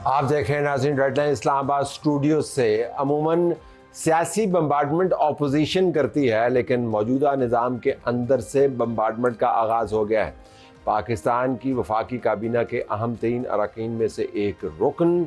आप देख रहे हैं नाज़रीन रेड लाइन इस्लामाबाद स्टूडियो से। अमूमन सियासी बम्बार्डमेंट ऑपोजिशन करती है, लेकिन मौजूदा निज़ाम के अंदर से बम्बार्डमेंट का आगाज़ हो गया है। पाकिस्तान की वफाकी काबीना के अहम तरीन अरकान में से एक रुकन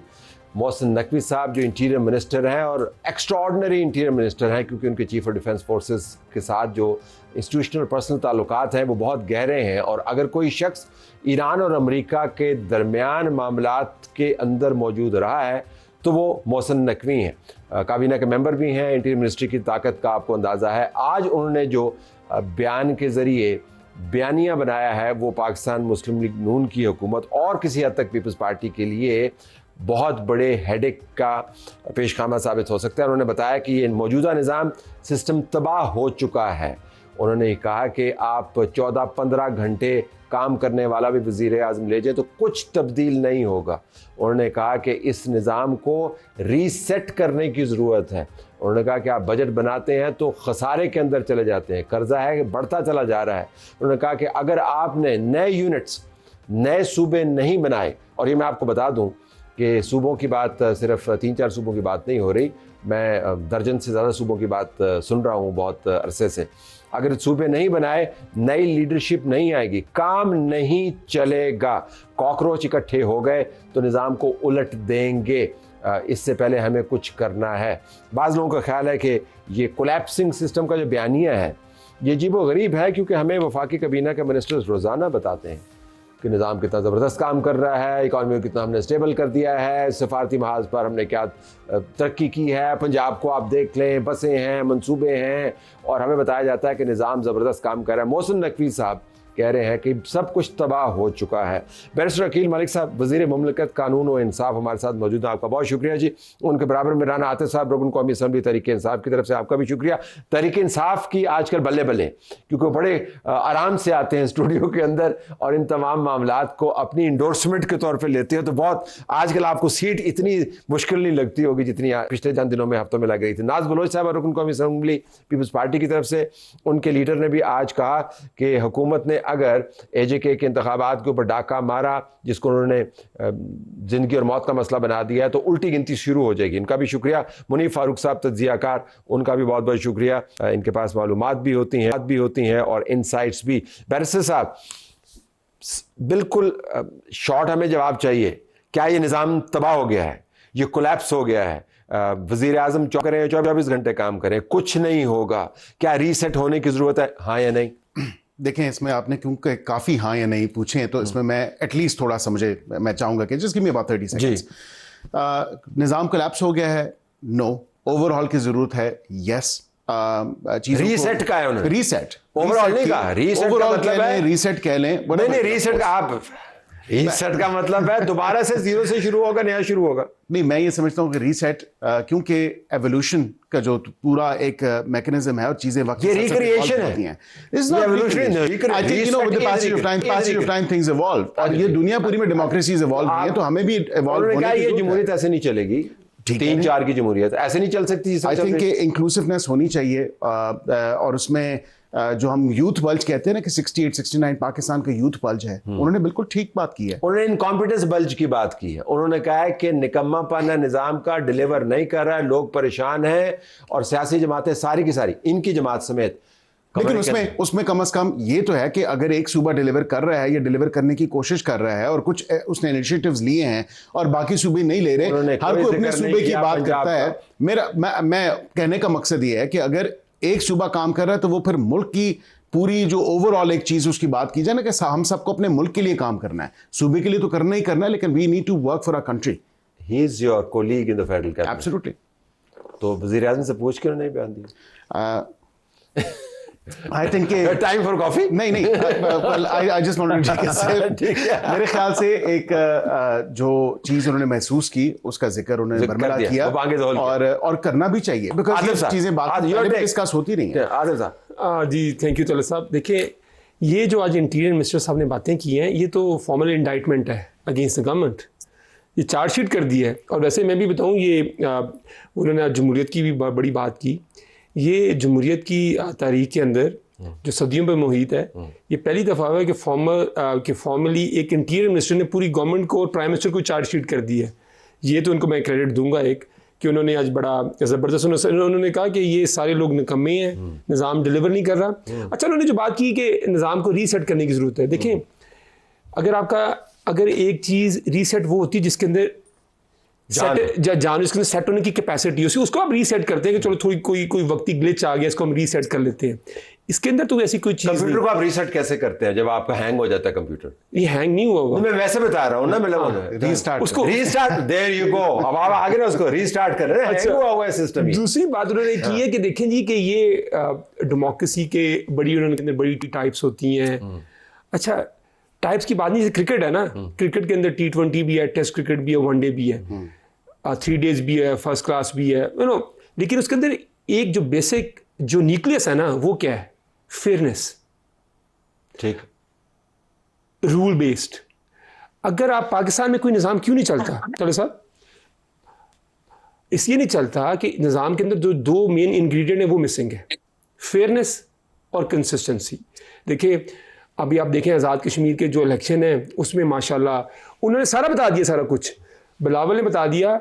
मोहसिन नकवी साहब, जो इंटीरियर मिनिस्टर हैं और एक्स्ट्राऑर्डिनरी इंटीरियर मिनिस्टर हैं, क्योंकि उनके चीफ ऑफ डिफेंस फोर्सेस के साथ जो इंस्टीट्यूशनल पर्सनल ताल्लुकात हैं वो बहुत गहरे हैं। और अगर कोई शख्स ईरान और अमेरिका के दरमियान मामलात के अंदर मौजूद रहा है तो वो मोहसिन नकवी हैं। काबीना के मेंबर भी हैं। इंटीरियर मिनिस्ट्री की ताकत का आपको अंदाज़ा है। आज उन्होंने जो बयान के ज़रिए बयानिया बनाया है वो पाकिस्तान मुस्लिम लीग नून की हुकूमत और किसी हद तक पीपल्स पार्टी के लिए बहुत बड़े हेडेक का पेशखामा साबित हो सकता है। उन्होंने बताया कि ये मौजूदा निज़ाम सिस्टम तबाह हो चुका है। उन्होंने कहा कि आप 14-15 घंटे काम करने वाला भी वज़ीर आज़म ले जाए तो कुछ तब्दील नहीं होगा। उन्होंने कहा कि इस निज़ाम को रीसेट करने की ज़रूरत है। उन्होंने कहा कि आप बजट बनाते हैं तो खसारे के अंदर चले जाते हैं, कर्जा है कि बढ़ता चला जा रहा है। उन्होंने कहा कि अगर आपने नए यूनिट्स, नए सूबे नहीं बनाए, और ये मैं आपको बता दूं कि सूबों की बात सिर्फ 3-4 सूबों की बात नहीं हो रही, मैं दर्जन से ज़्यादा सूबों की बात सुन रहा हूँ बहुत अरसे से। अगर सूबे नहीं बनाए, नई लीडरशिप नहीं आएगी, काम नहीं चलेगा। कॉकरोच इकट्ठे हो गए तो निज़ाम को उलट देंगे। इससे पहले हमें कुछ करना है। बाज़ लोगों का ख्याल है कि ये कोलैप्सिंग सिस्टम का जो बयानिया है ये अजीब-ओ-गरीब है, क्योंकि हमें वफाकी काबीना के मिनिस्टर्स रोज़ाना बताते हैं कि निज़ाम कितना ज़बरदस्त काम कर रहा है, इकॉनमी को कितना हमने स्टेबल कर दिया है, सफारती महाज पर हमने क्या तरक्की की है, पंजाब को आप देख लें, बसें हैं, मंसूबे हैं, और हमें बताया जाता है कि निज़ाम ज़बरदस्त काम कर रहा है। मोहसिन नकवी साहब कह रहे हैं कि सब कुछ तबाह हो चुका है। बैरिस्टर अकील मलिक साहब, वज़ीर मुमलिकत कानून और इंसाफ, हमारे साथ मौजूद हैं। आपका बहुत शुक्रिया जी। उनके बराबर में राना आतिफ साहब, रुकन कौमी असम्बली तहरीक इंसाफ की तरफ से आपका भी शुक्रिया। तहरीक इंसाफ की आजकल बल्ले बल्ले, क्योंकि वो बड़े आराम से आते हैं स्टूडियो के अंदर और इन तमाम मामलात को अपनी इंडोर्समेंट के तौर पर लेते हैं, तो बहुत आजकल आपको सीट इतनी मुश्किल नहीं लगती होगी जितनी पिछले चंद दिनों में, हफ्तों में लग रही थी। नाज बलोच साहब, रुकन कौमी असम्बली पीपल्स पार्टी की तरफ से, उनके लीडर ने भी आज कहा कि हुकूमत ने अगर एजेके के इंतखाबात के ऊपर डाका मारा, जिसको उन्होंने ज़िंदगी और मौत का मसला बना दिया है, तो उल्टी गिनती शुरू हो जाएगी। इनका भी शुक्रिया। मुनीफ फारूक साहब, तज्जियाकार, उनका भी बहुत बहुत शुक्रिया। इनके पास मालूमात भी होती हैं और इनसाइट्स भी। बैरिस्टर साहब, बिल्कुल शॉर्ट हमें जवाब चाहिए। क्या ये निज़ाम तबाह हो गया है, ये कोलैप्स हो गया है? वज़ीर आज़म 24 घंटे काम करें, कुछ नहीं होगा, क्या रीसेट होने की ज़रूरत है, हाँ या नहीं? देखें, इसमें आपने क्योंकि काफ़ी हाँ या नहीं पूछे हैं, तो इसमें मैं एटलीस्ट थोड़ा सा मैं चाहूँगा कि just give me about 30 seconds. Nizam collapse हो गया है? नो। ओवरऑल की ज़रूरत है? यस। रीसेट का है उन्होंने, रीसेट, ओवरऑल नहीं कहा। रीसेट का मतलब है रीसेट कह लें, नहीं, रीसेट आप रीसेट का मतलब है दोबारा से जीरो से शुरू होगा, नया शुरू होगा। नहीं, मैं ये समझता हूँ कि रीसेट, क्योंकि एवोल्यूशन का जो पूरा एक मैकेनिज्म है और चीजें ये रिक्रिएशन है, और ये दुनिया पूरी में डेमोक्रेसीज इवॉल्व हुई है, तो हमें भी इवॉल्व होने की ये जमहूरियत ऐसे नहीं चलेगी। 3-4 की जमहूरियत ऐसे नहीं चल सकती। आई थिंक इंक्लूसिवनेस होनी चाहिए, और उसमें जो हम यूथ बल्ज कहते हैं ना कि 68-69 पाकिस्तान का यूथ बल्ज है, उन्होंने बिल्कुल ठीक बात की है। उन्होंने इनकॉम्पिटेंस बल्ज की बात की है। उन्होंने कहा है कि निकम्मापन निज़ाम का डिलीवर नहीं कर रहा है, लोग परेशान हैं, और सियासी जमातें सारी की सारी, इनकी जमात समेत। लेकिन उसमें कम से कम ये तो है कि अगर एक सूबा डिलीवर कर रहा है या डिलीवर करने की कोशिश कर रहा है और कुछ उसने इनिशिएटिव्स लिए हैं और बाकी सूबे नहीं ले रहे, हर कोई अपने सूबे की बात करता है। मैं कहने का मकसद ये है कि अगर एक सूबा काम कर रहा है तो वो फिर मुल्क की पूरी जो ओवरऑल एक चीज उसकी बात की जाए ना, कि हम सबको अपने मुल्क के लिए काम करना है, सूबे के लिए तो करना ही करना है, लेकिन we need to work for our country. He is your colleague in the federal cabinet. Absolutely. तो वज़ीर आज़म से पूछ के उन्होंने बयान दिया। I think time for coffee नहीं I just wanted to take a sip. मेरे ख्याल से एक जो चीज उन्होंने महसूस की उसका जिक्र उन्होंने बरमला किया, और करना भी चाहिए, बिकॉज़ ये चीजें बात डिस्कस होती नहीं है। आदिल साहब जी, थैंक यू तलत साहब। देखिए, ये जो आज इंटीरियर मिनिस्टर साहब ने बातें की हैं, ये तो फॉर्मल इंडाइटमेंट है अगेंस्ट द गवर्नमेंट। ये चार्जशीट कर दी है। और वैसे मैं भी बताऊँ, ये उन्होंने आज जमहूरियत की भी बड़ी बात की। ये जमहूरियत की तारीख के अंदर जो सदियों पर मुहित है, ये पहली दफ़ा हुआ है कि फॉर्मली एक इंटीरियर मिनिस्टर ने पूरी गवर्नमेंट को और प्राइम मिनिस्टर को चार्जशीट कर दी है। ये तो उनको मैं क्रेडिट दूंगा एक कि उन्होंने आज बड़ा ज़बरदस्त उन्होंने कहा कि ये सारे लोग निकम्मे हैं, निज़ाम डिलीवर नहीं कर रहा। अच्छा, उन्होंने जो बात की कि निज़ाम को रीसेट करने की ज़रूरत है। देखें, अगर एक चीज़ रीसेट वो होती है जिसके अंदर जान इसके अंदर सेट होने की कैपेसिटी है, उसको आप रीसेट करते हैं कि चलो थोड़ी कोई वक्ती ग्लिच आ गया, इसको हम रीसेट कर लेते हैं। इसके अंदर तो ऐसी कोई चीज नहीं। कंप्यूटर को आप रीसेट कैसे करते हैं जब आपका हैंग हो जाता है कंप्यूटर? ये हैंग नहीं हुआ होगा, मैं वैसे बता रहा हूँ ना, मतलब रीस्टार्ट देयर यू गो, अब आप आगे ना उसको रीस्टार्ट कर रहे हैं, हैंग हुआ है सिस्टम। दूसरी बात उन्होंने की है कि देखें जी कि ये डेमोक्रेसी के उन्होंने बड़ी टाइप्स होती हैं। अच्छा, टाइप्स की बात नहीं, क्रिकेट है ना, क्रिकेट के अंदर T20 भी है, टेस्ट क्रिकेट भी है, वनडे भी है, 3 days भी है, फर्स्ट क्लास भी है, लेकिन उसके अंदर एक जो बेसिक जो न्यूक्लियस है ना, वो क्या है? फेयरनेस, ठीक, रूल बेस्ड। अगर आप पाकिस्तान में कोई निज़ाम क्यों नहीं चलता चलो साहब, इसलिए नहीं चलता कि निज़ाम के अंदर जो 2 मेन इंग्रेडिएंट है वो मिसिंग है, फेयरनेस और कंसिस्टेंसी। देखिए, अभी आप देखें आज़ाद कश्मीर के जो इलेक्शन है उसमें माशाल्लाह उन्होंने सारा बता दिया, सारा कुछ बिलावल ने बता दिया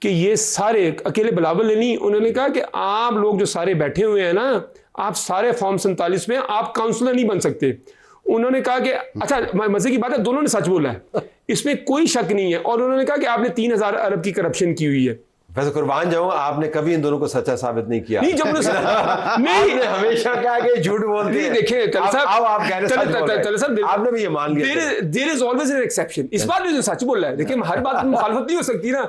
कि ये सारे, अकेले बिलावल ने नहीं, उन्होंने कहा कि आप लोग जो सारे बैठे हुए हैं ना, आप सारे फॉर्म 47 में आप काउंसलर नहीं बन सकते। उन्होंने कहा कि अच्छा, मजे की बात है, दोनों ने सच बोला है, इसमें कोई शक नहीं है। और उन्होंने कहा कि आपने 3000 अरब की करप्शन की हुई है। वैसे कुर्बान जाऊं, आपने कभी इन दोनों को सच्चा साबित नहीं किया। नहीं, जब नहीं, हमेशा कहा कि झूठ बोलते हैं। देखिए आप कह रहे हैं आपने भी ये मान लिया। There is always an exception. इस बार भी सच बोल रहा है, देखिए हर बात में मुखालफत नहीं हो सकती ना।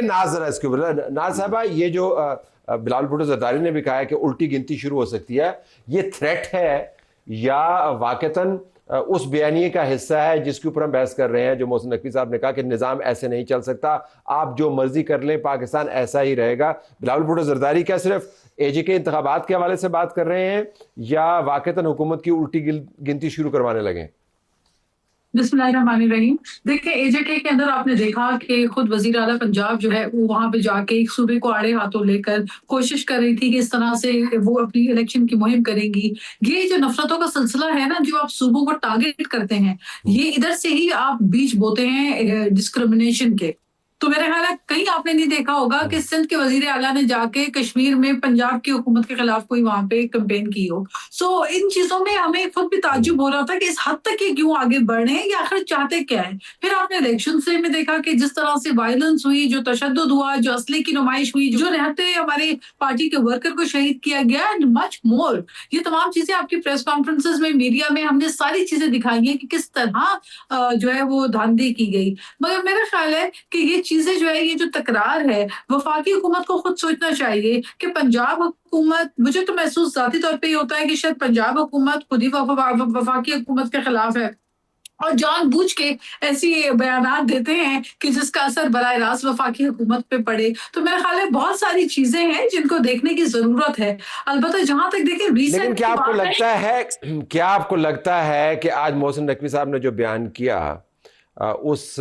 नाज जरा इसके ऊपर, नाज साहब, ये जो बिलावल भुट्टो जरदारी ने भी कहा है कि उल्टी गिनती शुरू हो सकती है, ये थ्रेट है या वाकईतन उस बयानिए का हिस्सा है जिसके ऊपर हम बहस कर रहे हैं, जो मोहसिन नकवी साहब ने कहा कि निज़ाम ऐसे नहीं चल सकता, आप जो मर्जी कर लें, पाकिस्तान ऐसा ही रहेगा। बिलावल भुट्टो जरदारी क्या सिर्फ एजे के इंतखाबात के हवाले से बात कर रहे हैं या वाकईतन हुकूमत की उल्टी गिनती शुरू करवाने लगे? बिस्मिल्लाहिर्रहमानिर्रहीम। देखिए, एजेके के अंदर आपने देखा कि खुद वजीर आला पंजाब जो है वो वहां पे जाके एक सूबे को आड़े हाथों लेकर कोशिश कर रही थी कि इस तरह से वो अपनी इलेक्शन की मुहिम करेंगी। ये जो नफरतों का सिलसिला है ना, जो आप सूबों को टारगेट करते हैं, ये इधर से ही आप बीज बोते हैं डिस्क्रिमिनेशन के। तो मेरे ख्याल है कहीं आपने नहीं देखा होगा कि सिंध के वजीर आला ने जाके कश्मीर में पंजाब की हुकूमत के खिलाफ कोई वहां पे कैंपेन की हो। सो इन चीजों में हमें खुद भी ताज्जुब हो रहा था कि इस हद तक ये क्यों आगे बढ़ रहे हैं या आखिर चाहते क्या है। फिर आपने इलेक्शन से में देखा कि जिस तरह से वायलेंस हुई, जो तशद्दुद हुआ, जो असली की नुमाइश हुई, जो रहते हमारे पार्टी के वर्कर को शहीद किया गया, एंड मच मोर। ये तमाम चीजें आपकी प्रेस कॉन्फ्रेंसेस में, मीडिया में हमने सारी चीजें दिखाई हैं कि किस तरह जो है वो धांधली की गई। मगर मेरा ख्याल है कि ये चीजें जो है, ये जो तकरार है, वफाकी हुकूमत को खुद सोचना चाहिए कि पंजाब हुकूमत, मुझे तो महसूस जाती तौर पे ये होता है कि शायद पंजाब हुकूमत खुद ही वफाकी हुकूमत के खिलाफ है और जानबूझ के ऐसी बयानात देते हैं कि जिसका असर बराह रास्त वफाकी हुकूमत पे पड़े। तो मेरा ख्याल है बहुत सारी चीजें हैं जिनको देखने की जरूरत है। अलबत्ता जहां तक देखें, लेकिन क्या आपको लगता है कि आज मोहसिन नकवी साहब ने जो बयान किया, उस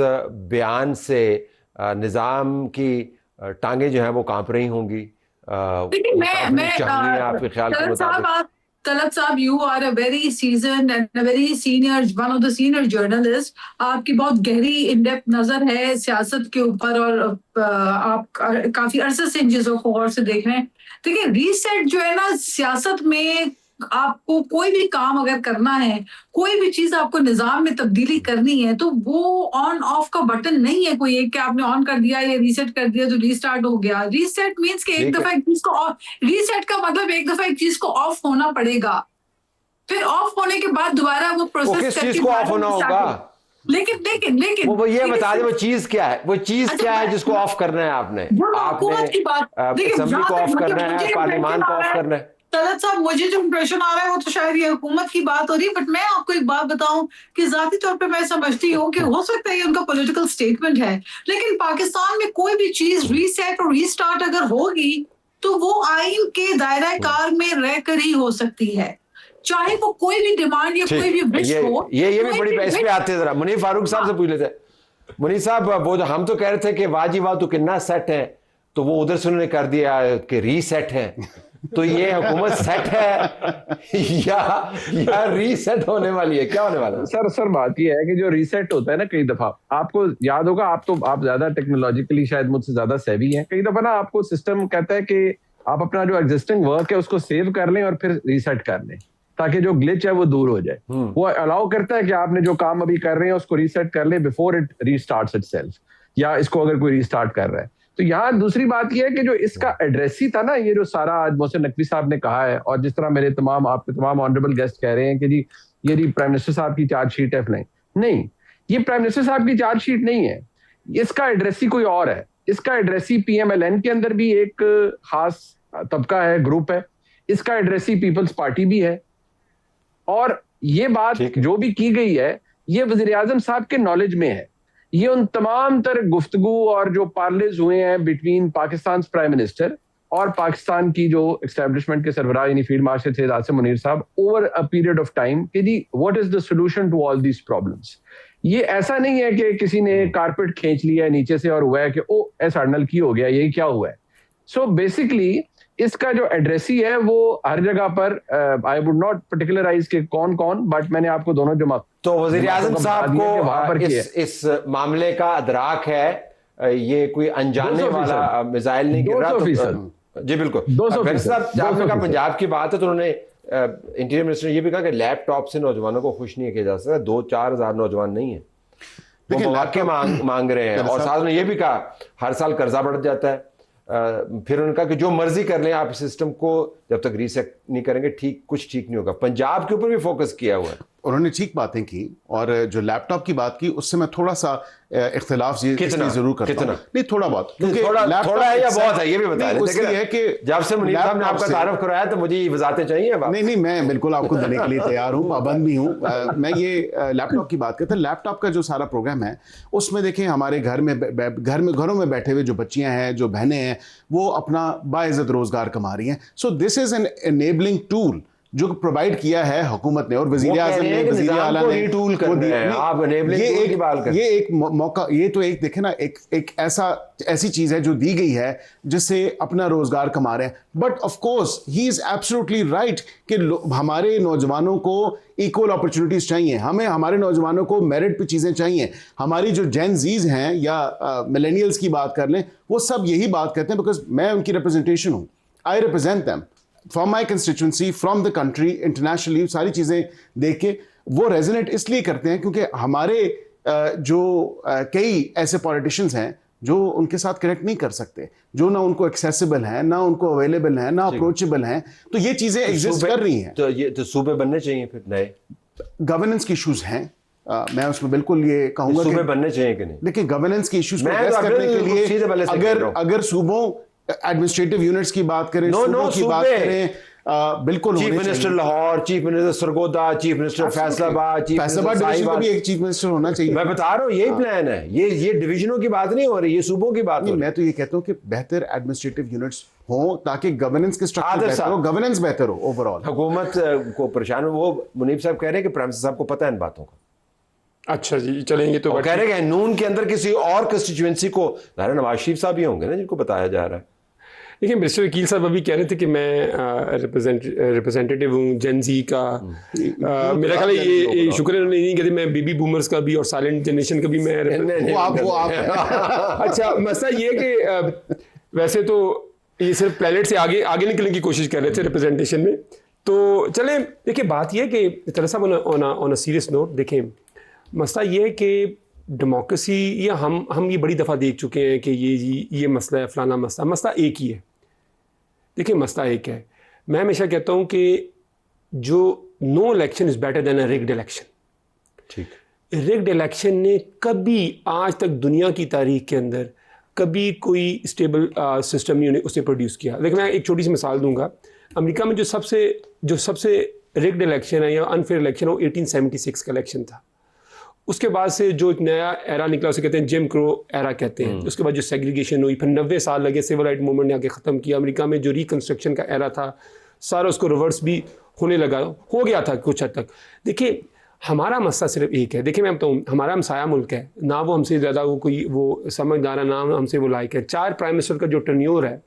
बयान से निज़ाम की टांगे जो है वो कांप रही होंगी? आपके ख्याल के मुताबिक? तलत साहब, you are a very seasoned and a very senior, one of the senior journalists. आपकी बहुत गहरी इन-डेप्थ नजर है सियासत के ऊपर और आप काफी अरसे से इन चीजों को गौर से देख रहे हैं। देखिए, रीसेट जो है ना, सियासत में आपको कोई भी काम अगर करना है, कोई भी चीज आपको निजाम में तब्दीली करनी है, तो वो ऑन ऑफ का बटन नहीं है कोई एक कि आपने ऑन कर दिया या रीसेट कर दिया तो रीस्टार्ट हो गया। रीसेट मींस कि एक दफा एक चीज को ऑफ, रीसेट का मतलब एक दफा एक चीज को ऑफ होना पड़ेगा, फिर ऑफ होने के बाद दोबारा वो प्रोसेस किस चीज को ऑफ होना होगा? लेकिन वो ये बता दे, वो चीज क्या है? वो चीज क्या है जिसको ऑफ करना है? आपने असेंबली को ऑफ करना है, पार्लियामान को ऑफ करना है? तलत साहब, मुझे जो इंप्रेशन आ रहा है वो तो शायद ये हुकूमत की बात हो रही है, बट मैं आपको एक बात बताऊं कि जाती तौर पे मैं समझती हूँ कि हो सकता है ये उनका पॉलिटिकल स्टेटमेंट है, लेकिन पाकिस्तान में कोई भी चीज रीसेट और रीस्टार्ट अगर होगी तो वो आइन के दायरा कार में रहकर ही हो सकती है, चाहे वो कोई भी डिमांड या कोई भी विश हो। ये भी बड़ी इस पे आते हैं। जरा मुनीर फारूक साहब से पूछ लेते हैं। मुनीर साहब, वो जो हम तो कह रहे थे कि वाह जी वाह तू कितना सेट है, तो वो उधर से उन्होंने कर दिया कि रीसेट है। तो ये हुकूमत सेट है या रीसेट होने वाली है, क्या होने वाला है? सर बात ये है कि जो रीसेट होता है ना, कई दफा आपको याद होगा, आप ज्यादा टेक्नोलॉजिकली शायद मुझसे ज्यादा सेवी हैं, कई दफा ना आपको सिस्टम कहता है कि आप अपना जो एग्जिस्टिंग वर्क है उसको सेव कर लें और फिर रीसेट कर लें, ताकि जो ग्लिच है वो दूर हो जाए। वो अलाउ करता है कि आपने जो काम अभी कर रहे हैं उसको रीसेट कर ले बिफोर इट रीस्टार्ट्स इटसेल्फ, या इसको अगर कोई रीस्टार्ट कर रहा है। तो यहाँ दूसरी बात यह है कि जो इसका एड्रेस ही था ना, ये जो सारा आज मोहसिन नकवी साहब ने कहा है, और जिस तरह मेरे आपके तमाम ऑनरेबल गेस्ट कह रहे हैं कि जी ये जी प्राइम मिनिस्टर साहब की चार्जशीट है, नहीं, ये प्राइम मिनिस्टर साहब की चार्जशीट नहीं है, इसका एड्रेस ही कोई और है। इसका एड्रेस ही PMLN के अंदर भी एक खास तबका है, ग्रुप है, इसका एड्रेस ही पीपल्स पार्टी भी है, और ये बात जो भी की गई है ये वजीर आजम साहब के नॉलेज में है। ये उन तमाम तरह गुफ्तगू और जो पार्लेज हुए हैं बिटवीन पाकिस्तान प्राइम मिनिस्टर और पाकिस्तान की जो एस्टेब्लिशमेंट के सरबराह यानी फील्ड मार्शल सैयद आसिम मुनीर साहब over a period of time कि जी what is the solution to all these problems. ये ऐसा नहीं है कि किसी ने कारपेट खींच लिया है नीचे से और हुआ है कि ओ ऐसा अर्नल की हो गया, यही क्या हुआ है। सो बेसिकली इसका जो एड्रेसी है वो हर जगह पर, आई वुड नॉट पर्टिकुलराइज के कौन कौन, बट मैंने आपको दोनों जमा तो वजीर आजम साहब को इस मामले का अदराक है, ये कोई अनजाने वाला मिसाइल नहीं गिर रहा। तो जी बिल्कुल, आपने कहा पंजाब की बात है, तो उन्होंने इंटीरियर मिनिस्टर ने ये भी कहा कि लैपटॉप से नौजवानों को खुश नहीं किया जा सकता। 2-4 हज़ार नौजवान नहीं है, वो मौके मांग रहे हैं। और साथ में ये भी कहा हर साल कर्जा बढ़ जाता है। फिर उन्होंने कहा कि जो मर्जी कर लें आप, सिस्टम को जब तक रीसेट नहीं करेंगे कुछ ठीक नहीं होगा। पंजाब के ऊपर भी फोकस किया हुआ है। उन्होंने ठीक बातें की, और जो लैपटॉप की बात की उससे मैं थोड़ा सा इख्तिलाफ जरूर करता हूं। नहीं, थोड़ा बहुत, थोड़ा है या बहुत है ये भी बताएं। है कि जब से मुनीर साहब ने आपका तारुफ कराया तो मुझे ये वजाहतें चाहिए। नहीं, मैं बिल्कुल आपको देने के लिए तैयार हूँ, पाबंद भी हूँ। मैं ये लैपटॉप की बात करता हूँ। लैपटॉप का जो सारा प्रोग्राम है उसमें देखें, हमारे घरों में बैठे हुए जो बच्चियां हैं, जो बहनें हैं, वो अपना बाइज्जत रोजगार कमा रही हैं। So this is an enabling tool जो प्रोवाइड किया है हुकूमत ने और वज़ीर आज़म ने, वज़ीर आला ने टूल कर दिया है। आप ये एक मौका, ये तो एक देखे ना, एक ऐसी चीज है जो दी गई है जिससे अपना रोजगार कमा रहे हैं। But of course he is absolutely right कि हमारे नौजवानों को इक्वल अपॉर्चुनिटीज चाहिए, हमें हमारे नौजवानों को मेरिट पे चीजें चाहिए। हमारी जो जेन जीज हैं या मिलेनियल्स की बात कर लें, वो सब यही बात करते हैं, बिकॉज मैं उनकी रिप्रेजेंटेशन हूँ। I represent them from my constituency, from the country, internationally. सारी चीज़ें देख के वो रेजोनेट इसलिए करते हैं क्योंकि हमारे जो कई ऐसे पॉलिटिशियंस हैं जो उनके साथ कनेक्ट नहीं कर सकते, जो ना उनको एक्सेसिबल हैं, ना उनको अवेलेबल हैं, ना अप्रोचेबल हैं। तो ये चीज़ें एग्जिस्ट कर रही हैं। तो ये तो सूबे बनने चाहिए फिर नए। गवर्नेंस के इश्यूज हैं, मैं उसमें बिल्कुल ये कहूँगा सूबे बनने चाहिए कि नहीं। देखिए, गवर्नेंस के इश्यूज को एड्रेस करने के लिए अगर सूबों एडमिनिस्ट्रेटिव यूनिट्स की बात करें, सूबों की बात करें, बिल्कुल chief minister Lahore, chief minister Sargodha, chief minister Faisalabad, division का भी एक चीफ मिनिस्टर होना चाहिए। मैं बता रहा हूँ यही प्लान है। ये डिवीजनों की बात नहीं हो रही, ये सूबों की बात नहीं। मैं तो ये कहता हूँ कि बेहतर एडमिनिस्ट्रेटिव यूनिट्स हो ताकि गवर्नेंस के स्ट्रक्चर बेहतर हो, गवर्नेंस बेहतर हो ओवरऑल। हुकूमत को परेशान, वो मुनीब साहब कह रहे हैं कि प्राइम मिनिस्टर साहब को पता है इन बातों का। अच्छा जी, चलेंगे तो कह रहे हैं नून के अंदर किसी और कंस्टिट्यूएंसी को, नवाज शरीफ साहब ही होंगे ना जिनको बताया जा रहा है। देखिए, मिनिस्टर वकील साहब अभी कह रहे थे कि मैं रिप्रेजेंटेटिव हूँ जेन जी का। मेरा ख्याल है ये शुक्र है नहीं कहते, मैं बेबी बूमर्स का भी और साइलेंट जनरेशन का भी मैं वो आप अच्छा, मसला ये कि वैसे तो ये सिर्फ प्लेनेट से आगे निकलने की कोशिश कर रहे थे रिप्रेजेंटेशन में। तो चले, देखिए बात ये है कि तरह साहब ऑन अ सीरियस नोट, देखें मसला ये है कि डेमोक्रेसी, ये हम ये बड़ी दफ़ा देख चुके हैं कि ये मसला है, फलाना मसला एक ही है। देखिए, मसला एक है। मैं हमेशा कहता हूँ कि जो no election is better than a rigged election. ठीक, रिग्ड इलेक्शन ने कभी आज तक दुनिया की तारीख के अंदर कभी कोई स्टेबल सिस्टम नहीं उसे प्रोड्यूस किया। लेकिन मैं एक छोटी सी मिसाल दूंगा। अमेरिका में जो सबसे रिग्ड इलेक्शन है या अनफेयर इलेक्शन है, वो 1876 का इलेक्शन था। उसके बाद से जो एक नया एरा निकला उसे कहते हैं जिम क्रो एरा कहते हैं। उसके बाद जो सेग्रीगेशन हुई, फिर 90 साल लगे सिविल राइट मूवमेंट ने आके ख़त्म किया। अमेरिका में जो रिकन्स्ट्रक्शन का एरा था सारा उसको रिवर्स भी होने लगा, हो गया था कुछ हद तक। देखिए, हमारा मसला सिर्फ एक है। देखिए, मैं बताऊँ, हमारा हमसाया मुल्क है ना, वो हमसे ज़्यादा वो कोई वो समझदार है ना हमसे वो लायक है। 4 प्राइम मिनिस्टर का जो टर्न्योर है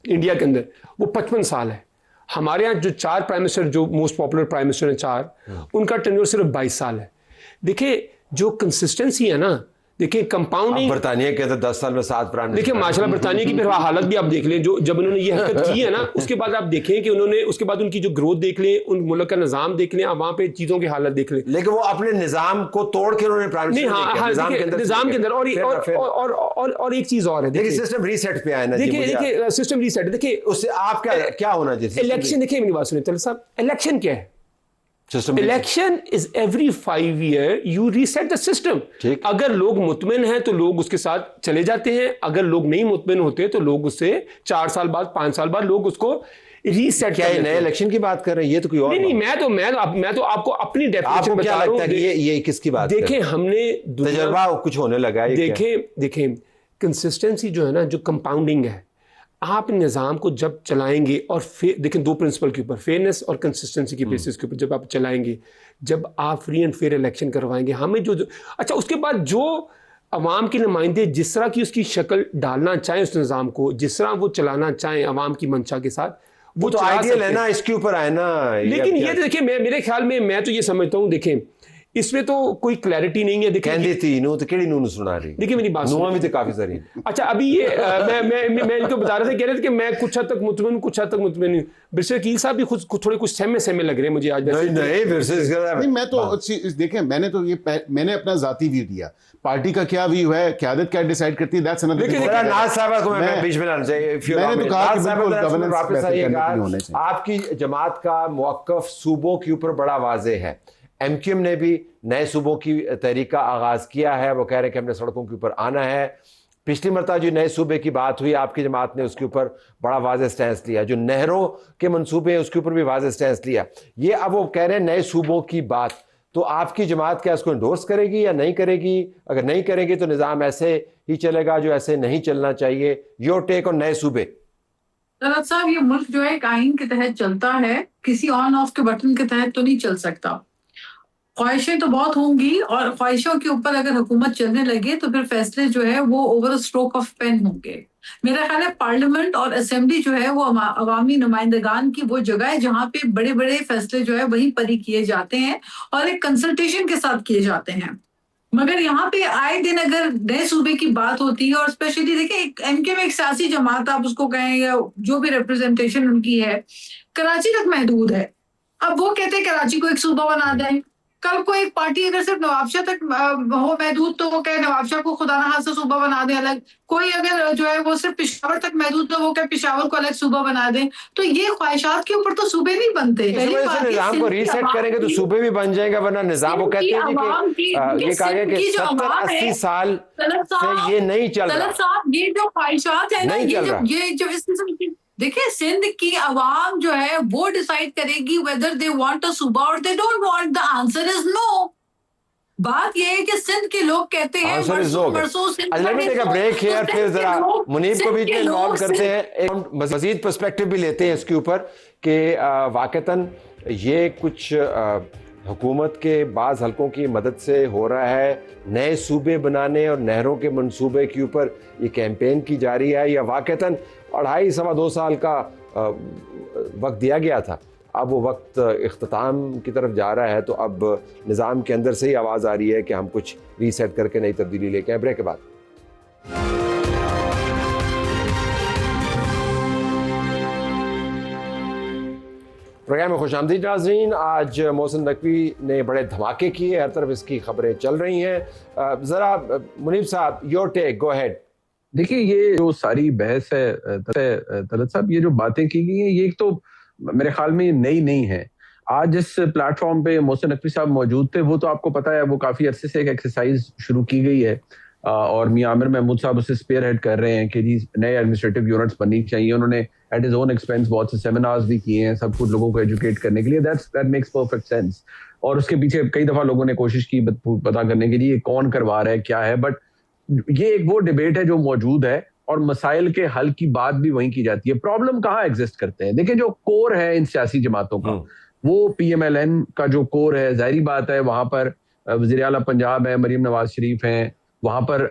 इंडिया के अंदर वो 55 साल है। हमारे यहाँ जो 4 प्राइम मिनिस्टर, जो मोस्ट पॉपुलर प्राइम मिनिस्टर हैं 4, उनका टेन्योर सिर्फ 22 साल है। देखिए जो कंसिस्टेंसी है ना, देखिए कंपाउंडिंग, बरतानिया के अंदर 10 साल में 7 प्राइम मिनिस्टर, देखिए माशाल्लाह बरतानिया की फिर हालत भी आप देख लें, जो जब उन्होंने ये हरकत की है ना, उसके बाद आप देखें कि उन्होंने, उसके बाद उनकी जो ग्रोथ देख लें, उन मुल्क का निज़ाम देख लें, आप वहाँ पे चीज़ों की हालत देख लें। लेकिन वो अपने निज़ाम को तोड़ के उन्होंने प्राइम नहीं, मिनिस्टर हाँ, निज़ाम के अंदर और एक चीज़ और है, देखिए सिस्टम रीसेट पे आया ना, देखिए सिस्टम रीसेट, देखिए उससे आप क्या होना चाहिए? इलेक्शन, देखिए मेरी बात सुनिए तलत साहब, इलेक्शन क्या है? System election is every 5 year you reset the system. अगर लोग मुतमिन हैं तो लोग उसके साथ चले जाते हैं, अगर लोग नहीं मुतमिन होते तो लोग उससे 4 साल बाद, 5 साल बाद लोग उसको रीसेट। क्या ये नए इलेक्शन की बात कर रहे हैं? ये तो कोई और नहीं, मैं तो आपको अपनी डेफिनेशन बता रहा हूं। ये किसकी बात? देखें हमने तजर्बा कुछ होने लगा है। देखें कंसिस्टेंसी जो है ना, जो कंपाउंडिंग है, आप निज़ाम को जब चलाएंगे और देखें 2 प्रिंसिपल के ऊपर, फेयरनेस और कंसिस्टेंसी की बेसिस के ऊपर जब आप चलाएंगे, जब आप फ्री एंड फेयर इलेक्शन करवाएंगे, हमें जो अच्छा उसके बाद जो अवाम के नुमाइंदे जिस तरह की उसकी शक्ल डालना चाहें उस निज़ाम को, जिस तरह वो चलाना चाहें अवाम की मंशा के साथ, वो तो आइडियल है ना, इसके ऊपर आए ना। लेकिन ये देखिए मेरे ख्याल में, मैं तो ये समझता हूँ, देखें इसमें तो कोई क्लैरिटी नहीं है। देखिए मेरी बात सुनो, तो काफी सारी। अच्छा अभी ये मैं इनको बता रहा था, कह रहे थे कि मैं कुछ हद तक मुतमिन, कुछ हद तक मुतमिन नहीं। बिरसर कील साहब भी खुद थोड़े कुछ सहमे लग रहे हैं मुझे आज। नहीं मैं तो देखें, मैंने अपना जाती व्यू दिया, पार्टी का क्या व्यू है, क़यादत क्या डिसाइड करती है, दैट्स अनदर थिंग। नाज साहब को मैं बीच में लाना चाहिए। मैंने तो कहा कि बिल्कुल गवर्नेंस वापस आइएगा। आपकी जमात का मौक़िफ़ सूबों के ऊपर बड़ा वाज़ेह है। एमक्यूएम ने भी नए सूबों की तहरीक का आगाज़ किया है, वो कह रहे हैं कि हमने सड़कों के ऊपर आना है। पिछली मरतबा जो नए सूबे की बात हुई, आपकी जमात ने उसके ऊपर बड़ा वाज़ेह स्टैंस लिया। जो नहरों के मंसूबे हैं उसके ऊपर भी वाज़ेह स्टैंस लिया। ये अब वो कह रहे हैं नए सूबों की बात, तो आपकी जमात क्या इसको इंडोर्स करेगी या नहीं करेगी? अगर नहीं करेगी तो निज़ाम ऐसे ही चलेगा जो ऐसे नहीं चलना चाहिए। योर टेक ऑन नए सूबे। तलत साहब, ये मुल्क जो है एक आइन के तहत चलता है, किसी ऑन ऑफ के बटन के तहत तो नहीं चल सकता। ख्वाहिशें तो बहुत होंगी और ख्वाहिशों के ऊपर अगर हुकूमत चलने लगे तो फिर फैसले जो है वो ओवर स्ट्रोक ऑफ पेन होंगे। मेरा ख्याल है पार्लियामेंट और असेंबली जो है वो अवामी नुमाइंदगान की वो जगह है जहाँ पे बड़े बड़े फैसले जो है वहीं पर ही किए जाते हैं और एक कंसल्टेशन के साथ किए जाते हैं। मगर यहाँ पे आए दिन अगर नए सूबे की बात होती है, और स्पेशली देखिए एमके में एक सियासी जमात आप उसको कहें या जो भी रिप्रेजेंटेशन उनकी है, कराची तक महदूद है। अब वो कहते हैं कराची को एक सूबा बना दें। कल को एक पार्टी अगर सिर्फ नवाबशाह तक हो महदूद तो वो कहे नवाबशाह को खुदा ना खास्ता सूबा बना दे अलग। कोई अगर जो है वो सिर्फ पेशावर तक महदूद तो वो कहे पेशावर को अलग सूबा बना दे। तो ये ख्वाहिशात के ऊपर तो सूबे नहीं बनते। निजाम को रीसेट करेंगे तो सूबे भी बन जाएगा, वरना निजाम को कहते हैं कि ये कहा गया कि 70-80 साल से ये नहीं चल रहा। साहब ये जो ख्वाहिशात है ना, ये जो इस किस्म की, देखिए सिंध की आवाम जो है वो डिसाइड करेगी वेदर दे वांट अ सूबा और they don't want. The answer is no. बात ये है कि सिंध के लोग कहते हैं बरसों से। Let me take a break here, फिर जरा मुनीब को बीच में इन्वॉल्व करते हैं, मजीद पर्सपेक्टिव भी लेते हैं इसके ऊपर कि वाकईतन ये कुछ हुकूमत के बाज़ हलकों की मदद से हो रहा है। नए सूबे बनाने और नहरों के मंसूबे के ऊपर ये कैंपेन की जा रही है, या वाकईतन 2.5-2 साल का वक्त दिया गया था, अब वो वक्त इख्तिताम की तरफ जा रहा है। तो अब निज़ाम के अंदर से ही आवाज़ आ रही है कि हम कुछ रीसेट करके नई तब्दीली लेके आए। ब्रेक के बाद प्रोग्राम में खुशामदीद नाज़रीन। आज मोहसिन नकवी ने बड़े धमाके किए, हर तरफ इसकी खबरें चल रही हैं। ज़रा मुनीब साहब, योर टेक, गो अहेड। देखिए ये जो सारी बहस है तलत साहब, ये जो बातें की गई हैं ये एक तो मेरे ख्याल में नई नहीं है। आज जिस प्लेटफॉर्म पे मोहसिन नकवी साहब मौजूद थे वो तो आपको पता है वो काफी अरसे से एक एक्सरसाइज शुरू की गई है और मियां आमिर महमूद साहब उसे स्पेयर हेड कर रहे हैं कि जी नए एडमिनिस्ट्रेटिव यूनिट्स बननी चाहिए। उन्होंने एट हिज ओन एक्सपेंस बहुत से सेमिनार्स भी किए हैं सब कुछ लोगों को एजुकेट करने के लिए। That makes perfect sense. और उसके पीछे कई दफा लोगों ने कोशिश की पता करने के लिए कौन करवा रहा है क्या है, बट ये एक वो डिबेट है जो मौजूद है और मसाइल के हल की बात भी वहीं की जाती है। प्रॉब्लम कहाँ एग्जिस्ट करते हैं? देखिए जो कोर है इन सियासी जमातों का वो PMLN का जो कोर है, जाहिर बात है वहां पर वज़ीर आला पंजाब है मरीम नवाज शरीफ हैं, वहां पर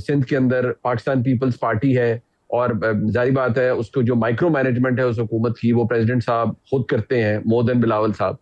सिंध के अंदर पाकिस्तान पीपल्स पार्टी है और जारी बात है उसको जो माइक्रो मैनेजमेंट है उस हुकूमत की वो प्रेसिडेंट साहब खुद करते हैं, मोर देन बिलावल साहब।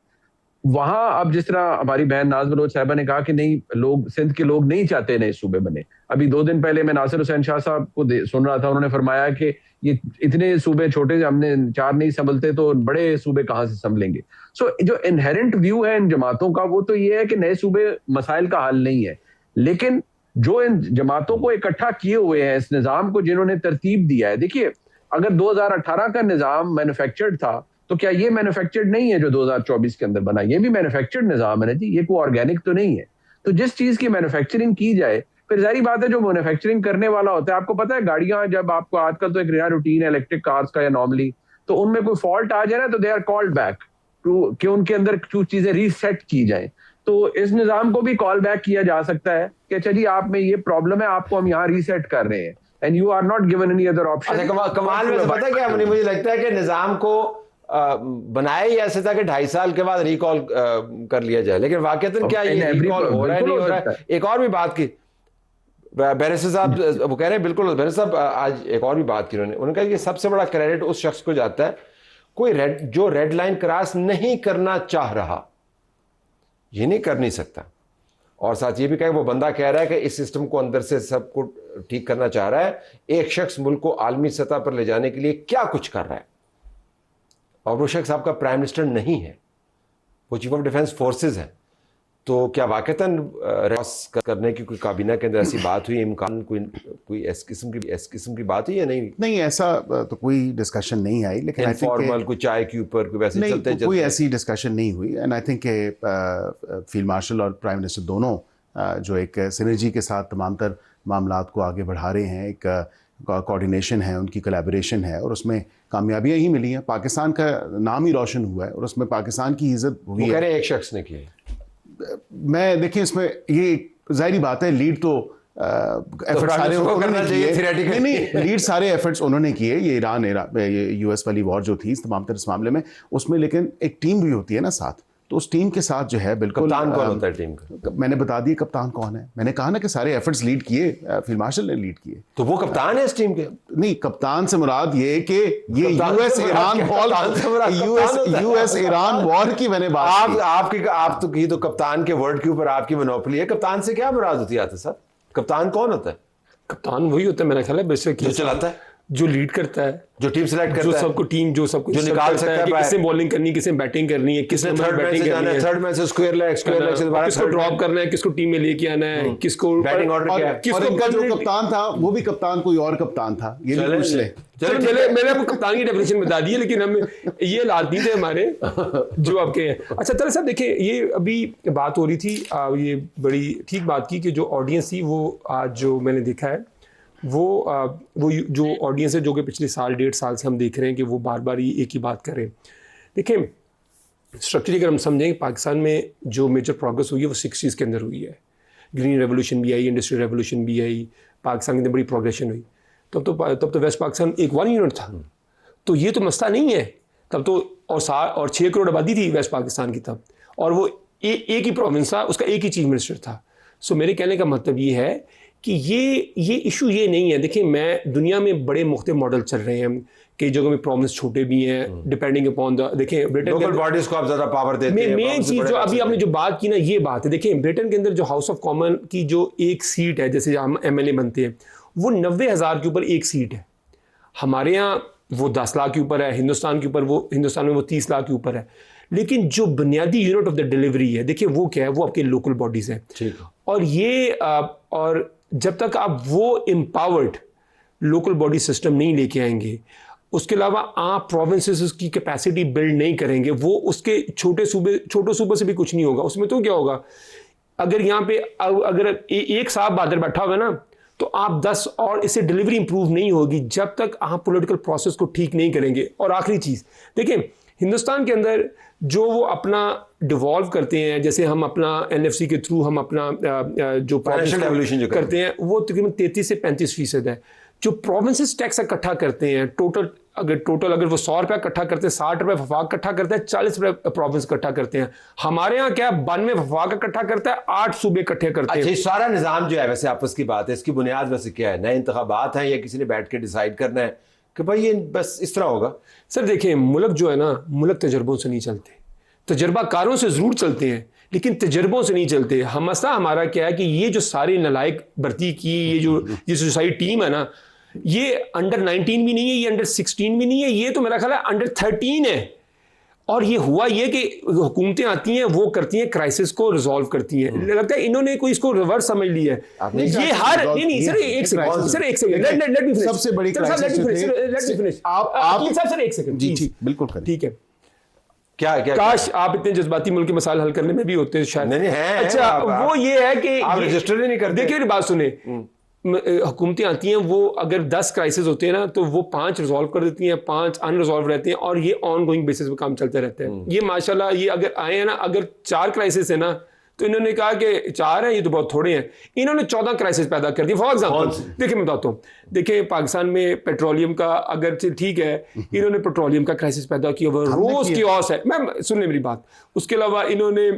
वहां अब जिस तरह हमारी बहन नाज बलोच साहिबा ने कहा कि नहीं, लोग सिंध के लोग नहीं चाहते नए सूबे बने। अभी 2 दिन पहले मैं नासिर हुसैन शाह साहब को सुन रहा था, उन्होंने फरमाया कि ये इतने सूबे छोटे, हमने 4 नहीं संभलते तो बड़े सूबे कहां से संभलेंगे। सो जो इनहेरेंट व्यू है इन जमातों का वो तो ये है कि नए सूबे मसाइल का हल नहीं है, लेकिन जो इन जमातों को इकट्ठा किए हुए हैं, इस निजाम को जिन्होंने तरतीब दिया है, देखिए अगर 2018 का निजाम मैन्युफैक्चर्ड था तो क्या ये मैन्युफैक्चर्ड नहीं है जो 2024 के अंदर बना? ये भी मैन्युफैक्चर्ड निजाम है ना जी, ये कोई ऑर्गेनिक तो नहीं है। तो जिस चीज की मैन्युफैक्चरिंग की जाए, फिर जारी बात है जो मैन्युफैक्चरिंग करने वाला होता है, आपको पता है गाड़ियां जब आपको आजकल तो एक नया रूटीन है इलेक्ट्रिक कार्स का या नॉर्मली, तो उनमें कोई फॉल्ट आ जाए ना तो they are called back to कि उनके अंदर कुछ चीजें रीसेट की जाए। तो इस निजाम को भी कॉल बैक किया जा सकता है कि चलिए आप में ये प्रॉब्लम है, आपको हम यहाँ रीसेट कर रहे हैं and you are not given any other option. अच्छा, कमाल में से पता है क्या मुझे लगता है कि निजाम को बनाया ही ऐसे था कि 2.5 साल के बाद रिकॉल कर लिया जाए, लेकिन वाकईतन क्या ये रिकॉल हो रहा है, नहीं हो रहा है। एक और भी बात की बैरिस्टर साहब, वो कह रहे हैं बिल्कुल बैरिस्टर साहब, आज एक और भी बात की उन्होंने कहा कि सबसे बड़ा क्रेडिट उस शख्स को जाता है कोई जो रेड लाइन क्रॉस नहीं करना चाह रहा, ये नहीं कर नहीं सकता। और साथ ये भी कहा वो बंदा कह रहा है कि इस सिस्टम को अंदर से सब कुछ ठीक करना चाह रहा है, एक शख्स मुल्क को आलमी सतह पर ले जाने के लिए क्या कुछ कर रहा है, और वो शख्स आपका प्राइम मिनिस्टर नहीं है, वो चीफ ऑफ डिफेंस फोर्सेस है। तो क्या वाकईतन करने की कोई काबीना के अंदर ऐसी बात हुई, इम्कान कोई इस किस्म की बात हुई या नहीं? नहीं, ऐसा तो कोई डिस्कशन नहीं आई, लेकिन इनफॉर्मल कोई चाय के ऊपर कोई वैसे चलते कोई ऐसी डिस्कशन नहीं हुई। And I think field marshal और प्राइम मिनिस्टर दोनों जो एक सिनर्जी के साथ तमाम तर मामलात को आगे बढ़ा रहे हैं, एक कोऑर्डिनेशन है, उनकी कोलैबोरेशन है, और उसमें कामयाबियां ही मिली हैं। पाकिस्तान का नाम ही रोशन हुआ है और उसमें पाकिस्तान की इज्जत हुई है। कह रहे हैं एक शख्स ने की है। मैं देखिए इसमें ये जाहिर बात है, लीड तो एफर्ट सारे उन्होंने किए, नहीं लीड सारे एफर्ट्स उन्होंने किए। ये ईरान यूएस वाली वॉर जो थी इस तमाम तरह इस मामले में, उसमें लेकिन एक टीम भी होती है ना साथ, तो उस टीम के साथ जो है बिल्कुल कप्तान कौन होता है टीम का? मैंने बता दिया कप्तान कौन है। मैंने कहा ना कि सारे एफर्ट्स लीड किए फील्ड मार्शल ने लीड किए। तो वो कप्तान है इस टीम के? नहीं, कप्तान से मुराद ये कि ये यूएस ईरान वॉर की मैंने बात आप तो की तो कप्तान के वर्ड के ऊपर आपकी मोनोपोली है। कप्तान से क्या मुराद होती है साहब? कप्तान कौन होता है? कप्तान वही होता है मेरा ख्याल है, बेसिक जो चलाता है, जो लीड करता है, जो टीम सेलेक्ट करता है, जो सबको टीम जो सब कुछ निकाल सकता है, किसने बॉलिंग करनी है, किसने बैटिंग करनी है, किसने थर्ड बैटिंग करनी है, थर्ड मैच से स्क्वायर लेग से दोबारा किसको ड्रॉप करना है, किसको टीम में लेके आना है, किसको बैटिंग ऑर्डर क्या है, किसको जो कप्तान था वो भी कप्तान कोई और कप्तान था, ये भी पूछ ले। चलो मैंने आपको कप्तान की डेफिनेशन बता दी है, लेकिन हम ये हालात नहीं थे हमारे जो आपके हैं। अच्छा चलो साहब, देखिए ये अभी बात हो रही थी, ये बड़ी ठीक बात की कि जो ऑडियंस थी वो आज जो मैंने देखा है वो जो ऑडियंस है जो कि पिछले साल 1.5 साल से हम देख रहे हैं कि वो बार बार ये एक ही बात कर रहे हैं। देखिए स्ट्रक्चरली अगर हम समझें पाकिस्तान में जो मेजर प्रोग्रेस हुई है वो 60s के अंदर हुई है। ग्रीन रेवोल्यूशन भी आई, इंडस्ट्रियल रेवोल्यूशन भी आई, पाकिस्तान के अंदर बड़ी प्रोग्रेशन हुई। तब तो वेस्ट पाकिस्तान एक 1 यूनिट था, तो ये तो मसला नहीं है तब तो। और 6 करोड़ आबादी थी वेस्ट पाकिस्तान की तब, और वो एक ही प्रोविंस था, उसका एक ही चीफ मिनिस्टर था। सो मेरे कहने का मतलब ये है कि ये इशू ये नहीं है। देखिए मैं दुनिया में बड़े मुख्तलिफ मॉडल चल रहे हैं, कई जगहों में प्रोविंस छोटे भी हैं डिपेंडिंग अपॉन द। देखिए ब्रिटेन लोकल बॉडीज को आप ज्यादा पावर देते हैं। मेन चीज जो अभी आपने जो बात की ना, ये बात है। देखिए ब्रिटेन के अंदर जो हाउस ऑफ कॉमन की जो एक सीट है, जैसे हम MLA बनते हैं, वो 90,000 के ऊपर एक सीट है। हमारे यहाँ वो 10 लाख के ऊपर है, हिंदुस्तान में वो 30 लाख के ऊपर है। लेकिन जो बुनियादी यूनिट ऑफ द डिलीवरी है, देखिए वो क्या है, वो आपके लोकल बॉडीज है। और ये और जब तक आप वो एम्पावर्ड लोकल बॉडी सिस्टम नहीं लेके आएंगे, उसके अलावा आप प्रोविंसेस की कैपेसिटी बिल्ड नहीं करेंगे, वो उसके छोटे सूबे से भी कुछ नहीं होगा। उसमें तो क्या होगा, अगर यहाँ पे अगर एक साहब बहादुर बैठा हुआ है ना, तो आप 10 और इससे डिलीवरी इंप्रूव नहीं होगी जब तक आप पॉलिटिकल प्रोसेस को ठीक नहीं करेंगे। और आखिरी चीज़ देखिए, हिंदुस्तान के अंदर जो वो अपना डिवॉल्व करते हैं, जैसे हम अपना NFC के थ्रू हम अपना जो फाइनेंशियल रेवोल्यूशन जो करते हैं, वो तकरीबन 33 से 35% है। जो प्रोविंसेस टैक्स इकट्ठा करते हैं, टोटल अगर टोटल अगर वो 100 रुपया इकट्ठा करते हैं, 60 रुपये वफाक इकट्ठा करता है, 40 रुपये प्रोविंस इकट्ठा करते हैं। हमारे यहाँ क्या 92 वफाक इकट्ठा करता है, 8 सूबे इकट्ठे करते हैं। अच्छा, ये सारा निज़ाम जो है वैसे आपस की बात है, इसकी बुनियाद वैसे क्या है? नए इंतखाबात हैं या किसी ने बैठ के डिसाइड करना है कि भाई ये बस इस तरह होगा? सर देखिए, मुल्क जो है ना, मुल्क तजर्बों से नहीं चलते, तजर्बाकारों से ज़रूर चलते हैं लेकिन तजर्बों से नहीं चलते। हम मसला हमारा क्या है कि ये जो सारी नलायक भर्ती की ये जो सारी टीम है ना, ये अंडर 19 भी नहीं है, ये अंडर 16 भी नहीं है, ये तो मेरा ख्याल है अंडर 13 है। और ये हुआ ये कि हुकूमतें आती हैं, वो करती हैं, क्राइसिस को रिजॉल्व करती हैं। लगता है इन्होंने कोई इसको रिवर्स समझ लिया है। ये हर नहीं सर एक सेकंड लेट मी फिनिश। सबसे बड़ी क्राइसिस आप सर एक सेकंड जी बिल्कुल करें। ठीक है, क्या क्या काश आप इतने जज्बाती मुल्क के मसाइल हल करने में भी होते हैं शायद। नहीं है। अच्छा, वो ये है कि आप रजिस्टर ही नहीं करते। देखिए मेरी बात सुने, हुकूमतें आती हैं, वो अगर 10 क्राइसिस होते हैं ना तो वो 5 रिजॉल्व कर देती हैं, 5 अनरिजॉल्व रहते हैं और ये ऑन गोइंग बेसिस पे काम चलते रहते हैं। ये माशाल्लाह ये अगर आए हैं ना, अगर 4 क्राइसिस है ना तो इन्होंने कहा कि 4 हैं, ये तो बहुत थोड़े हैं, इन्होंने 14 क्राइसिस पैदा कर दी। फॉर एग्जाम्पल देखिए मैं बताता हूँ, देखिए पाकिस्तान में पेट्रोलियम का अगर ठीक है, इन्होंने पेट्रोलियम का क्राइसिस पैदा किया हुआ, रोज की औस है। मैम सुनने मेरी बात, उसके अलावा इन्होंने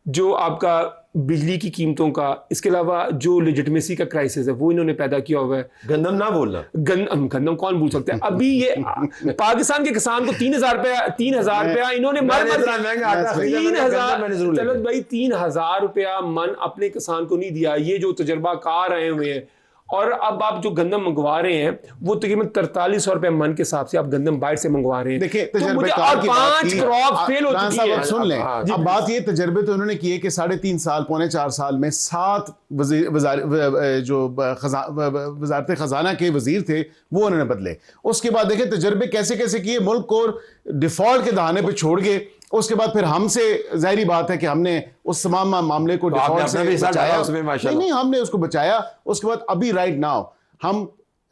जो आपका बिजली की कीमतों का, इसके अलावा जो लेजिटिमेसी का क्राइसिस है वो इन्होंने पैदा किया हुआ है। गंदम ना बोलना, गंदम कौन भूल सकता है? अभी ये पाकिस्तान के किसान को 3,000 रुपया इन्होंने चलो भाई 3,000 रुपया मन अपने किसान को नहीं दिया। ये जो तजर्बाकार आए हुए हैं, और अब आप जो गंदम मंगवा रहे हैं वो तकरीबन 4300 रुपए मन के हिसाब से आप गंदम बाहर से मंगवा रहे हैं। देखिए तो मुझे और 5 क्रॉप फेल हो चुकी है। सुन लें, अब बात ये तजर्बे तो उन्होंने किए कि 3.5 साल पौने 4 साल में 7 वजारत खजाना के वजीर थे वो उन्होंने बदले। उसके बाद देखें तजर्बे कैसे कैसे किए, मुल्क को डिफॉल्ट के दहाने पे छोड़ गए। उसके बाद फिर हमसे जाहिर बात है कि हमने उस तमाम मामले को डिफॉल्ट से बचाया, नहीं हमने उसको बचाया। उसके बाद अभी राइट नाउ हम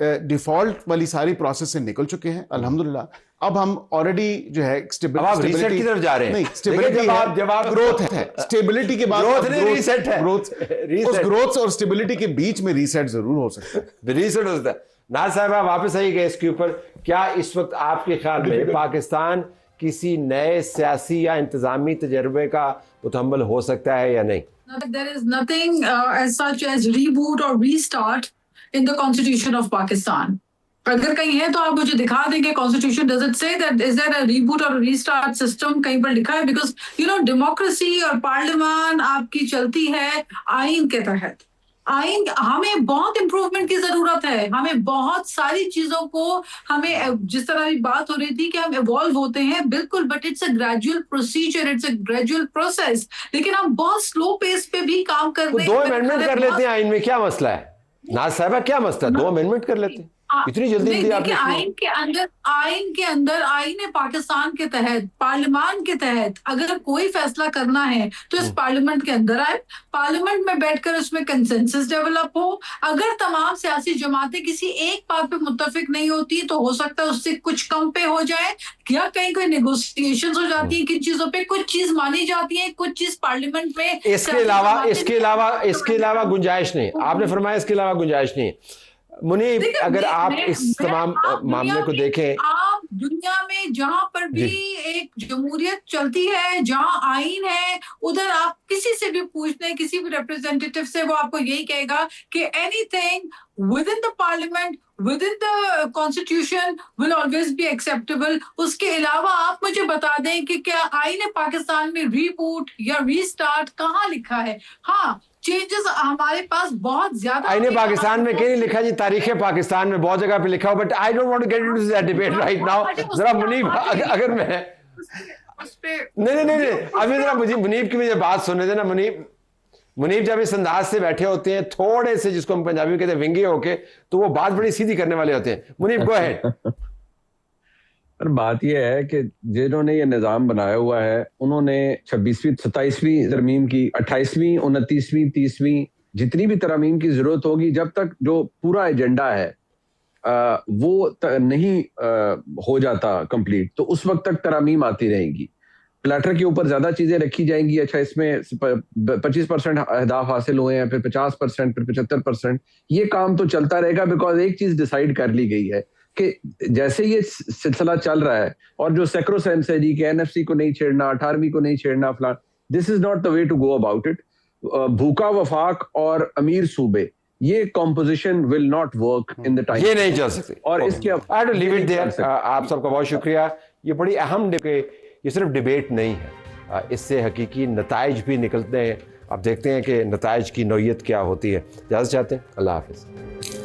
डिफॉल्ट वाली सारी प्रोसेस से निकल चुके हैं अल्हम्दुलिल्लाह। अब हम ऑलरेडी जो है स्टेबिलिटी की तरफ जा रहे हैं। नहीं, स्टेबिलिटी जवाब ग्रोथ है, स्टेबिलिटी के बाद रीसेट है। उस ग्रोथ और स्टेबिलिटी के बीच में रीसेट जरूर हो सकता है। रीसेट हो सकता है। नाज साहब वापस आई गए इसके ऊपर, क्या इस वक्त आपके ख्याल में पाकिस्तान किसी नए सियासी या इंतजामी तजर्बे का मुतहम्मल हो सकता है या नहीं? There is nothing as such as reboot or restart in the Constitution of Pakistan. अगर कहीं है तो आप मुझे दिखा देंगे Constitution does it say that is there a reboot or a restart system कहीं पर लिखा है? Because you know democracy और पार्लियामान आपकी चलती है आइन के तहत। आइन हमें बहुत इम्प्रूवमेंट की जरूरत है, हमें बहुत सारी चीजों को हमें जिस तरह की बात हो रही थी कि हम इवॉल्व होते हैं बिल्कुल, but it's a gradual procedure, it's a gradual process. लेकिन हम बहुत स्लो पेस पे भी काम कर रहे हैं। 2 अमेंडमेंट कर लेते हैं आइन में, क्या मसला है? नाज साहबा क्या मसला, 2 अमेंडमेंट कर लेते हैं, इतनी जल्दी देखिए आइन के अंदर आइन पाकिस्तान के तहत पार्लियामान के तहत अगर कोई फैसला करना है तो इस पार्लियामेंट के अंदर आए, पार्लियामेंट में बैठकर उसमें कंसेंसस डेवलप हो। अगर तमाम सियासी जमातें किसी एक बात पे मुत्तफिक नहीं होती तो हो सकता है उससे कुछ कम पे हो जाए, या कहीं कोई नेगोशिएशंस हो जाती है, किन चीजों पे कुछ चीज मानी जाती है, कुछ चीज पार्लियामेंट में। इसके अलावा गुंजाइश नहीं, आपने फरमाया इसके अलावा गुंजाइश नहीं। मुनीब, अगर आप इस तमाम मामले को देखें, आप दुनिया में जहां पर भी एक जमहूरियत चलती है, जहां आइन है, उधर आप किसी से भी पूछ लें, किसी भी रिप्रेजेंटेटिव से, वो आपको यही कहेगा कि anything with in the parliament, with in the constitution will always be acceptable. उसके अलावा आप मुझे बता दें कि क्या आइन पाकिस्तान में रीबूट या रीस्टार्ट कहाँ लिखा है? हाँ, चेंजेस हमारे पास बहुत ज्यादा। आईने पाकिस्तान में कहीं लिखा जी, तारीख पाकिस्तान में बहुत जगह पे लिखा हो, but I don't want to get into that debate right now. जरा मुनीब, अगर मैं नहीं अभी जरा मुनीब की मुझे बात सुनने देना। मुनीब जब इस अंदाज से बैठे होते हैं, थोड़े से जिसको हम पंजाबी में कहते हैं विंगे होके, तो वो बात बड़ी सीधी करने वाले होते हैं। Munib go ahead. पर बात यह है कि जिन्होंने ये निज़ाम बनाया हुआ है उन्होंने 26वीं 27वीं तरमीम की, 28वीं 29वीं 30वीं जितनी भी तरमीम की जरूरत होगी, जब तक जो पूरा एजेंडा है वो नहीं हो जाता कंप्लीट, तो उस वक्त तक तरमीम आती रहेंगी। प्लेटर के ऊपर ज्यादा चीजें रखी जाएंगी। अच्छा, इसमें 25% अहदाफ हासिल हुए हैं, फिर 50%, फिर 75%, ये काम तो चलता रहेगा, बिकॉज एक चीज डिसाइड कर ली गई है कि जैसे ये सिलसिला चल रहा है और जो सैक्रोसेंस है जी कि एनएफसी को नहीं छेड़ना, 18वीं को नहीं छेड़ना, फलान, this is not the way to go about it. भूखा वफाक और अमीर सूबे, ये composition will not work in the time, ये नहीं चल सकती। और इसके I to leave it there. आप सबका बहुत शुक्रिया। ये बड़ी अहम ये सिर्फ डिबेट नहीं है, इससे हकीकी नताइज भी निकलते हैं। अब देखते हैं कि नताइज की नौयत क्या होती है। इजाज़त चाहते हैं, अल्लाह हाफिज़।